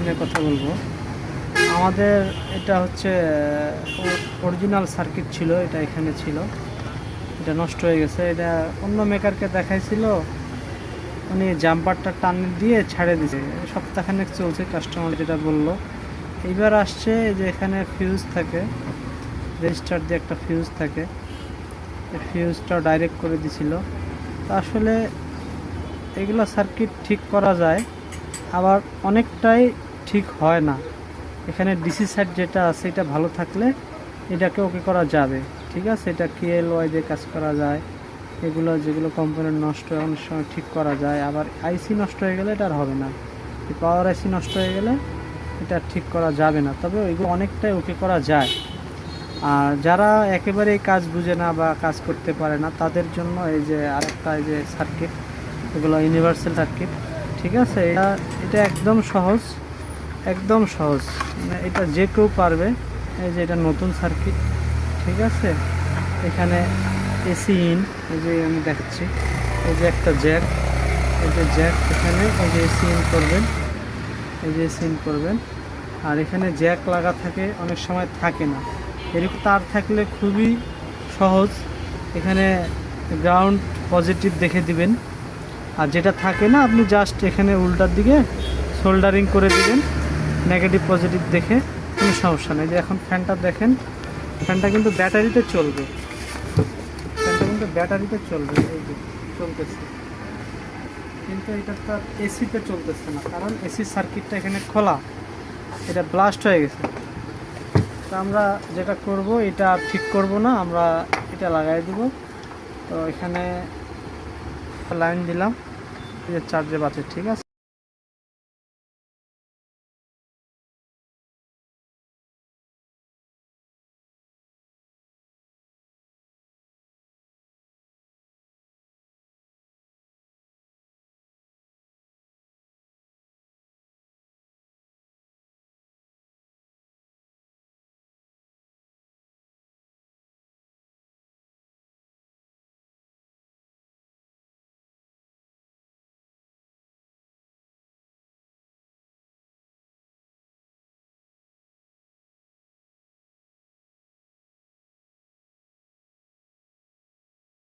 নিয়ে কথা বলবো। আমাদের এটা হচ্ছে অরিজিনাল সার্কিট ছিল, এটা এখানে ছিল, এটা নষ্ট হয়ে গেছে। এটা অন্য মেকারকে দেখাইছিল, উনি জাম্পারটা টান দিয়ে ছাড়ে দিছে। সপ্তাহখানেক চলছে, কাস্টমার যেটা বললো। এইবার আসছে যে এখানে ফিউজ থাকে, রেজিস্টার দিয়ে একটা ফিউজ থাকে, এই ফিউজটা ডাইরেক্ট করে দিছিল। তো আসলে এগুলো সার্কিট ঠিক করা যায়, আবার অনেকটাই ঠিক হয় না। এখানে ডিসি সাইড যেটা আছে এটা ভালো থাকলে এটাকে ওকে করা যাবে, ঠিক আছে। এটা KLY দিয়ে কাজ করা যায়। এগুলো যেগুলো কম্পোনেন্ট নষ্ট হয় অনেক সময় ঠিক করা যায়, আবার আইসি নষ্ট হয়ে গেলে এটা আর হবে না। পাওয়ার আইসি নষ্ট হয়ে গেলে এটা ঠিক করা যাবে না, তবে ওইগুলো অনেকটাই ওকে করা যায়। আর যারা একেবারেই কাজ বুঝে না বা কাজ করতে পারে না তাদের জন্য এই যে আরেকটা এই যে সার্কিট, এগুলো ইউনিভার্সাল সার্কিট, ঠিক আছে। এটা একদম সহজ, একদম সহজ, মানে এটা যে কেউ পারবে। এই যে এটা নতুন সার্কিট, ঠিক আছে। এখানে এসি ইন, এই যে আমি দেখাচ্ছি, এই যে একটা জ্যাক, এই যে জ্যাক, এখানে এই যে এসি ইন করবেন, এই যে এসি ইন করবেন। আর এখানে জ্যাক লাগা থাকে, অনেক সময় থাকে না, এরকম তার থাকলে খুবই সহজ। এখানে গ্রাউন্ড পজিটিভ দেখে দিবেন, আর যেটা থাকে না আপনি জাস্ট এখানে উল্টার দিকে সোল্ডারিং করে দিবেন নেগেটিভ পজিটিভ দেখে, কোনো সমস্যা নেই। যে এখন ফ্যানটা দেখেন, ফ্যানটা কিন্তু ব্যাটারিতে চলবে, ফ্যানটা কিন্তু ব্যাটারিতে চলবে, এই যে চলতেছে, কিন্তু এটা তো এসিতে চলতেছে না, কারণ এসি সার্কিটটা এখানে খোলা, এটা ব্লাস্ট হয়ে গেছে। তো আমরা যেটা করব, এটা ঠিক করব না, আমরা এটা লাগাই দেব। তো এখানে লাইন দিলাম, এই যে চার্জে বাঁচে, ঠিক আছে।